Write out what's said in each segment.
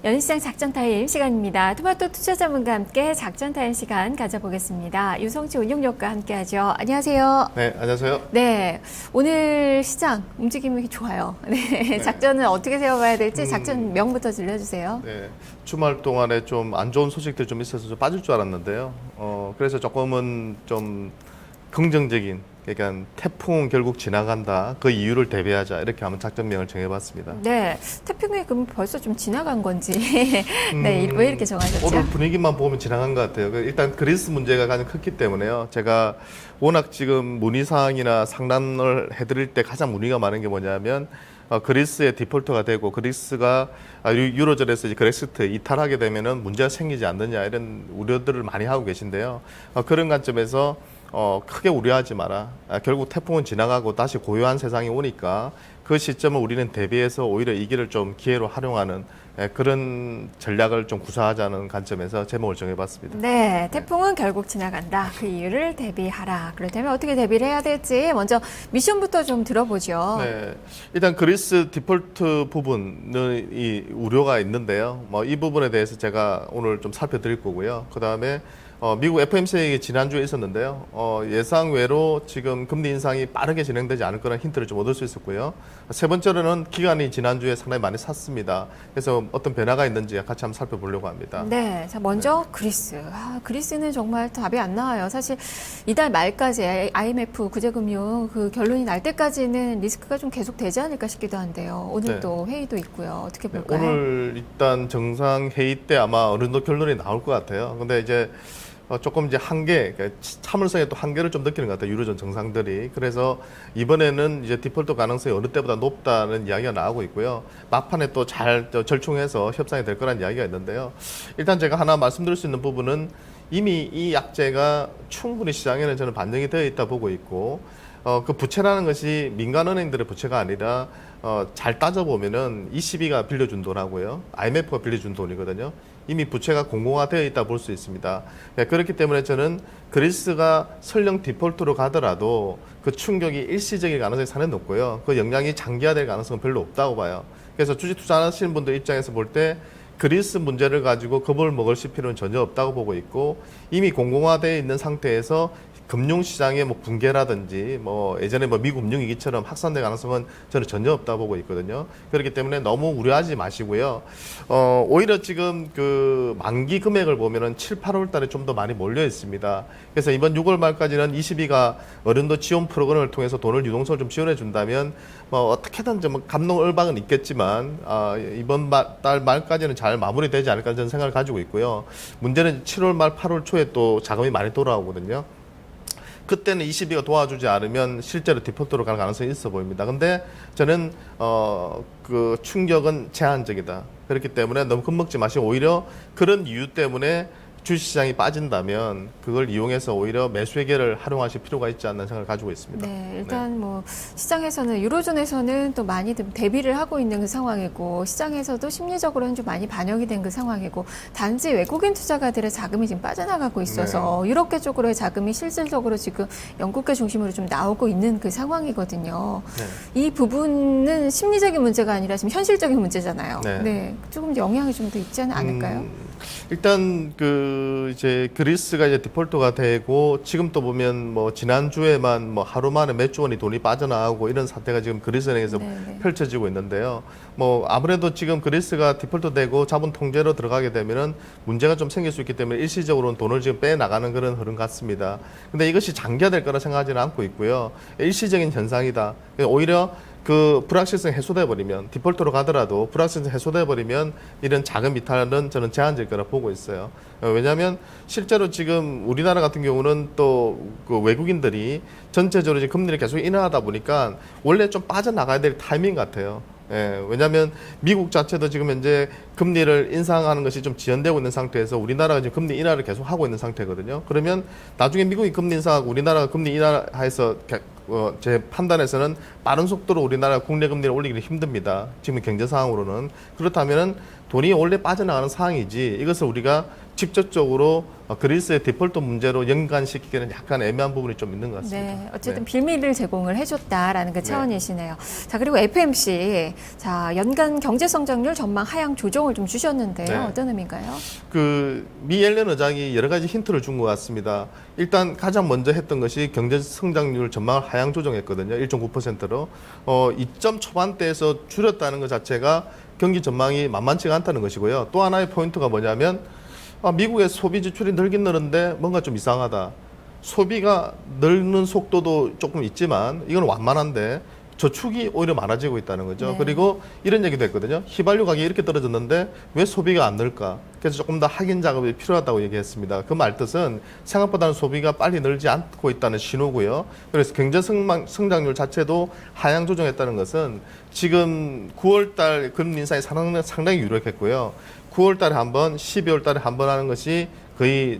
연시장 작전타임 시간입니다. 토마토 투자자분과 함께 작전타임 시간 가져보겠습니다. 유성치 운용력과 함께하죠. 안녕하세요. 네, 안녕하세요. 네, 오늘 시장 움직임이 좋아요. 네, 작전은 어떻게 세워봐야 될지 작전명부터 들려주세요. 네, 주말 동안에 좀 안 좋은 소식들이 좀 있어서 좀 빠질 줄 알았는데요. 그래서 조금은 좀 긍정적인, 그러니까 태풍은 결국 지나간다. 그 이유를 대비하자. 이렇게 한번 작전명을 정해봤습니다. 네, 태풍이 그럼 벌써 좀 지나간 건지. 네, 왜 이렇게 정하셨죠? 오늘 분위기만 보면 지나간 것 같아요. 일단 그리스 문제가 가장 컸기 때문에요. 제가 워낙 지금 문의사항이나 상담을 해드릴 때 가장 문의가 많은 게 뭐냐면 그리스의 디폴터가 되고 그리스가 유로존에서 이제 그렉시트 이탈하게 되면은 문제가 생기지 않느냐 이런 우려들을 많이 하고 계신데요. 그런 관점에서 크게 우려하지 마라. 결국 태풍은 지나가고 다시 고요한 세상이 오니까 그 시점을 우리는 대비해서 오히려 이 길을 좀 기회로 활용하는 그런 전략을 좀 구사하자는 관점에서 제목을 정해봤습니다. 네, 태풍은 결국 지나간다. 그 이유를 대비하라. 그렇다면 어떻게 대비를 해야 될지 먼저 미션부터 좀 들어보죠. 네, 일단 그리스 디폴트 부분은 이 우려가 있는데요. 이 부분에 대해서 제가 오늘 좀 살펴드릴 거고요. 그 다음에 미국 FOMC가 지난주에 있었는데요. 예상외로 지금 금리 인상이 빠르게 진행되지 않을 거라는 힌트를 좀 얻을 수 있었고요. 세 번째로는 기관이 지난주에 상당히 많이 샀습니다. 그래서 어떤 변화가 있는지 같이 한번 살펴보려고 합니다. 네, 자 먼저 그리스. 그리스는 정말 답이 안 나와요. 사실 이달 말까지 IMF 구제금융 그 결론이 날 때까지는 리스크가 좀 계속 되지 않을까 싶기도 한데요. 오늘 또 회의도 있고요. 어떻게 볼까요? 오늘 일단 정상 회의 때 아마 어느 정도 결론이 나올 것 같아요. 근데 이제 조금 이제 참을성에 또 한계를 좀 느끼는 것 같아요. 유로존 정상들이. 그래서 이번에는 이제 디폴트 가능성이 어느 때보다 높다는 이야기가 나오고 있고요. 막판에 또 잘 절충해서 협상이 될 거라는 이야기가 있는데요. 일단 제가 하나 말씀드릴 수 있는 부분은 이미 이 약재가 충분히 시장에는 저는 반영이 되어 있다 보고 있고, 그 부채라는 것이 민간은행들의 부채가 아니라 잘 따져보면은 ECB가 빌려준 돈하고요. IMF가 빌려준 돈이거든요. 이미 부채가 공공화되어 있다 볼 수 있습니다. 그렇기 때문에 저는 그리스가 설령 디폴트로 가더라도 그 충격이 일시적일 가능성이 상당히 높고요. 그 영향이 장기화될 가능성은 별로 없다고 봐요. 그래서 주식 투자하시는 분들 입장에서 볼 때 그리스 문제를 가지고 겁을 먹을 필요는 전혀 없다고 보고 있고, 이미 공공화되어 있는 상태에서 금융시장의 붕괴라든지 예전에 미국 금융위기처럼 확산될 가능성은 저는 전혀 없다 보고 있거든요. 그렇기 때문에 너무 우려하지 마시고요. 오히려 지금 그 만기 금액을 보면은 7, 8월 달에 좀 더 많이 몰려 있습니다. 그래서 이번 6월 말까지는 ECB가 어른도 지원 프로그램을 통해서 돈을 유동성을 좀 지원해 준다면 어떻게든 좀 감동을박은 있겠지만 이번 달 말까지는 잘 마무리되지 않을까 저는 생각을 가지고 있고요. 문제는 7월 말 8월 초에 또 자금이 많이 돌아오거든요. 그때는 ECB가 도와주지 않으면 실제로 디폴트로 갈 가능성이 있어 보입니다. 근데 저는 그 충격은 제한적이다. 그렇기 때문에 너무 겁먹지 마시고 오히려 그런 이유 때문에 주식시장이 빠진다면 그걸 이용해서 오히려 매수의 기회를 활용하실 필요가 있지 않나 생각을 가지고 있습니다. 네, 일단 시장에서는 유로존에서는 또 많이 대비를 하고 있는 그 상황이고, 시장에서도 심리적으로는 좀 많이 반영이 된 그 상황이고, 단지 외국인 투자가들의 자금이 지금 빠져나가고 있어서 유럽계 쪽으로의 자금이 실질적으로 지금 영국계 중심으로 좀 나오고 있는 그 상황이거든요. 네. 이 부분은 심리적인 문제가 아니라 지금 현실적인 문제잖아요. 네, 조금 영향이 좀 더 있지 않을까요? 일단 이제 그리스가 이제 디폴트가 되고, 지금 또 보면 지난주에만 하루 만에 몇 조 원이 돈이 빠져나가고 이런 사태가 지금 그리스은행에서 펼쳐지고 있는데요. 아무래도 지금 그리스가 디폴트 되고 자본 통제로 들어가게 되면은 문제가 좀 생길 수 있기 때문에 일시적으로는 돈을 지금 빼나가는 그런 흐름 같습니다. 근데 이것이 장기화될 거라 생각하지는 않고 있고요. 일시적인 현상이다. 오히려 그 불확실성이 해소돼 버리면, 디폴트로 가더라도 불확실성이 해소돼 버리면 이런 자금 이탈은 저는 제한적일 거라 보고 있어요. 왜냐하면 실제로 지금 우리나라 같은 경우는 또 그 외국인들이 전체적으로 지금 금리를 계속 인하하다 보니까 원래 좀 빠져나가야 될 타이밍 같아요. 왜냐하면 미국 자체도 지금 현재 금리를 인상하는 것이 좀 지연되고 있는 상태에서 우리나라가 지금 금리 인하를 계속 하고 있는 상태거든요. 그러면 나중에 미국이 금리 인상하고 우리나라가 금리 인하해서 제 판단에서는 빠른 속도로 우리나라 국내 금리를 올리기는 힘듭니다. 지금 경제 상황으로는. 그렇다면은 돈이 원래 빠져나가는 상황이지, 이것을 우리가 직접적으로 그리스의 디폴트 문제로 연관시키기는 약간 애매한 부분이 좀 있는 것 같습니다. 네, 어쨌든 빌미를 제공을 해줬다라는 그 차원이시네요. 자, 그리고 FMC, 자, 연간 경제 성장률 전망 하향 조정을 좀 주셨는데요. 네. 어떤 의미인가요? 미 옐런 의장이 여러 가지 힌트를 준 것 같습니다. 일단 가장 먼저 했던 것이 경제 성장률 전망을 하향 조정했거든요. 1.9%로. 2점 초반대에서 줄였다는 것 자체가 경기 전망이 만만치가 않다는 것이고요. 또 하나의 포인트가 뭐냐면 미국의 소비 지출이 늘긴 늘는데 뭔가 좀 이상하다. 소비가 늘는 속도도 조금 있지만 이건 완만한데 저축이 오히려 많아지고 있다는 거죠. 네. 그리고 이런 얘기도 했거든요. 휘발유 가격이 이렇게 떨어졌는데 왜 소비가 안 늘까? 그래서 조금 더 확인 작업이 필요하다고 얘기했습니다. 그 말 뜻은 생각보다는 소비가 빨리 늘지 않고 있다는 신호고요. 그래서 경제 성장률 자체도 하향 조정했다는 것은 지금 9월 달 금리 인상이 상당히 유력했고요. 9월 달에 한 번, 12월 달에 한 번 하는 것이 거의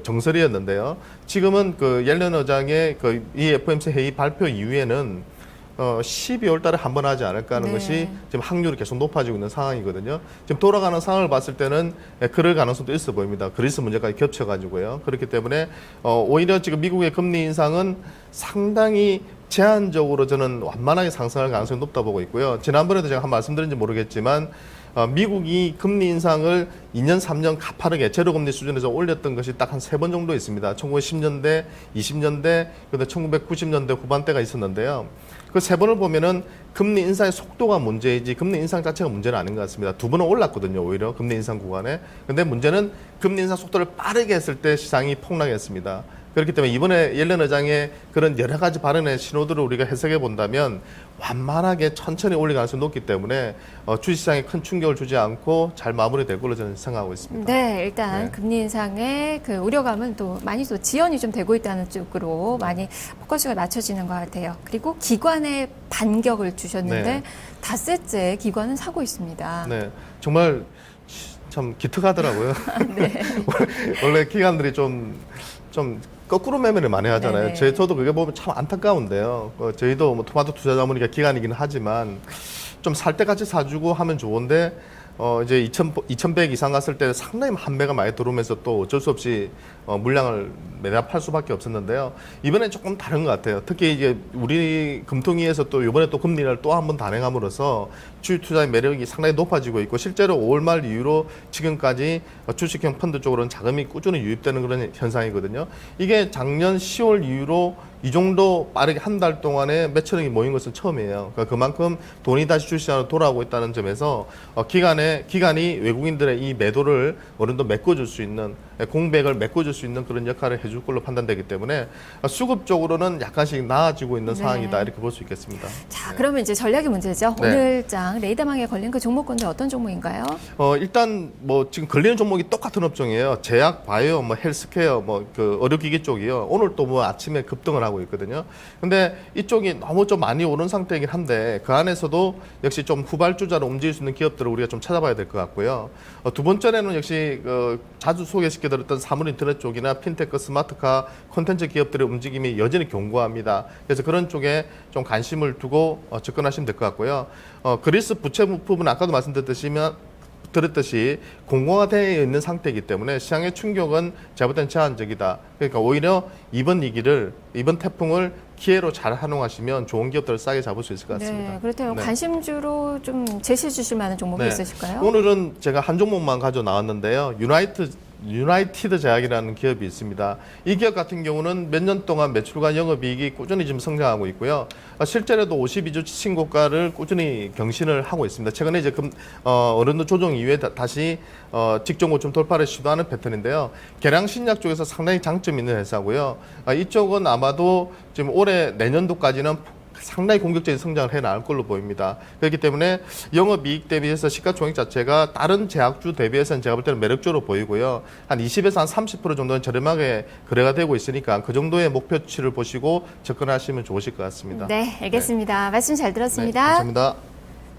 정설이었는데요. 지금은 그 옐런 의장의 이 FOMC 회의 발표 이후에는 12월 달에 한 번 하지 않을까 하는 네. 것이 지금 확률이 계속 높아지고 있는 상황이거든요. 지금 돌아가는 상황을 봤을 때는 그럴 가능성도 있어 보입니다. 그리스 문제까지 겹쳐가지고요. 그렇기 때문에 오히려 지금 미국의 금리 인상은 상당히 제한적으로 저는 완만하게 상승할 가능성이 높다 보고 있고요. 지난번에도 제가 한 말씀드린지 모르겠지만 미국이 금리 인상을 2년, 3년 가파르게 제로금리 수준에서 올렸던 것이 딱 한 3번 정도 있습니다. 1910년대, 20년대, 그다음에 1990년대 후반대가 있었는데요. 그 3번을 보면은 금리 인상의 속도가 문제이지 금리 인상 자체가 문제는 아닌 것 같습니다. 2번은 올랐거든요, 오히려 금리 인상 구간에. 근데 문제는 금리 인상 속도를 빠르게 했을 때 시장이 폭락했습니다. 그렇기 때문에 이번에 옐런 의장의 그런 여러 가지 발언의 신호들을 우리가 해석해 본다면 완만하게 천천히 올릴 가능성이 높기 때문에 주식시장에 큰 충격을 주지 않고 잘 마무리될 걸로 저는 생각하고 있습니다. 네, 일단 네. 금리 인상의 그 우려감은 또 많이 또 지연이 좀 되고 있다는 쪽으로 많이 포커스가 맞춰지는 것 같아요. 그리고 기관의 반격을 주셨는데 네. 닷새째 기관은 사고 있습니다. 네, 정말 참 기특하더라고요. 네. 원래 기관들이 좀 거꾸로 매매를 많이 하잖아요. 네네. 저도 그게 보면 참 안타까운데요. 저희도 뭐 토마토 투자자문이니까 기관이긴 하지만 좀 살 때 같이 사주고 하면 좋은데 이제 2,100 이상 갔을 때 상당히 한매가 많이 들어오면서 또 어쩔 수 없이 물량을 매납할 수밖에 없었는데요. 이번엔 조금 다른 것 같아요. 특히 이제 우리 금통위에서 또 이번에 또 금리를 또 한 번 단행함으로써 주식 투자의 매력이 상당히 높아지고 있고 실제로 5월 말 이후로 지금까지 주식형 펀드 쪽으로는 자금이 꾸준히 유입되는 그런 현상이거든요. 이게 작년 10월 이후로 이 정도 빠르게 한 달 동안에 몇천억이 모인 것은 처음이에요. 그러니까 그만큼 돈이 다시 주식시장으로 돌아오고 있다는 점에서 기관이 외국인들의 이 매도를 어느 정도 메꿔줄 수 있는 공백을 메꿔줄 수 있는 그런 역할을 해줄 걸로 판단되기 때문에 수급 쪽으로는 약간씩 나아지고 있는 네. 상황이다 이렇게 볼 수 있겠습니다. 자, 그러면 이제 전략이 문제죠. 네. 오늘장 레이더망에 걸린 그 종목군들 어떤 종목인가요? 일단 뭐 지금 걸리는 종목이 똑같은 업종이에요. 제약, 바이오, 뭐 헬스케어, 뭐 그 의료기기 쪽이요. 오늘 또 뭐 아침에 급등을 하고 있거든요. 근데 이쪽이 너무 좀 많이 오른 상태이긴 한데 그 안에서도 역시 좀 후발주자로 움직일 수 있는 기업들을 우리가 좀 찾아봐야 될 것 같고요. 두 번째는 역시 자주 소개시켜드렸던 사물인터넷 쪽이나 핀테크, 스마트카, 콘텐츠 기업들의 움직임이 여전히 견고합니다. 그래서 그런 쪽에 좀 관심을 두고 접근하시면 될 것 같고요. 그리스 부채 부분 아까도 말씀드렸듯이 공고화되어 있는 상태이기 때문에 시장의 충격은 제가 볼 때는 제한적이다. 그러니까 오히려 이번 태풍을 기회로 잘 활용하시면 좋은 기업들을 싸게 잡을 수 있을 것 같습니다. 네, 그렇다면 네. 관심주로 좀 제시해 주실 만한 종목이 네. 있으실까요? 오늘은 제가 한 종목만 가져 나왔는데요. 유나이티드 제약이라는 기업이 있습니다. 이 기업 같은 경우는 몇 년 동안 매출과 영업이익이 꾸준히 지금 성장하고 있고요. 실제로도 52주 신고가를 꾸준히 경신을 하고 있습니다. 최근에 이제 어른도 조정 이후에 다시 직전 고점 돌파를 시도하는 패턴인데요. 계량신약 쪽에서 상당히 장점이 있는 회사고요. 이쪽은 아마도 지금 올해 내년도까지는 상당히 공격적인 성장을 해 나갈 걸로 보입니다. 그렇기 때문에 영업이익 대비해서 시가총액 자체가 다른 제약주 대비해서는 제가 볼 때는 매력적으로 보이고요. 한 20에서 한 30% 정도는 저렴하게 거래가 되고 있으니까 그 정도의 목표치를 보시고 접근하시면 좋으실 것 같습니다. 네, 알겠습니다. 말씀 잘 네, 들었습니다. 감사합니다.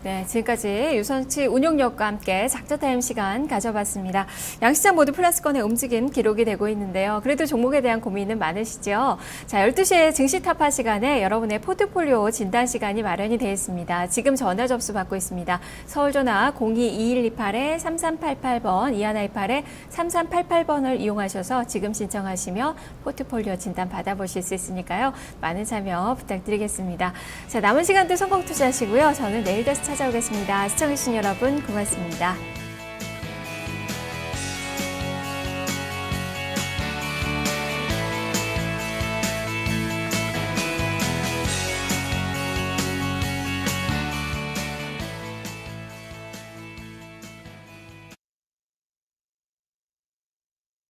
네, 지금까지 유선치 운용력과 함께 작전타임 시간 가져봤습니다. 양시장 모두 플러스권의 움직임 기록이 되고 있는데요. 그래도 종목에 대한 고민은 많으시죠? 자, 12시에 증시 타파 시간에 여러분의 포트폴리오 진단 시간이 마련이 되어 있습니다. 지금 전화 접수 받고 있습니다. 서울전화 022128-3388번, 2128-3388번을 이용하셔서 지금 신청하시며 포트폴리오 진단 받아보실 수 있으니까요. 많은 참여 부탁드리겠습니다. 자, 남은 시간도 성공 투자하시고요. 저는 내일 다시 찾아오겠습니다. 시청해주신 여러분 고맙습니다.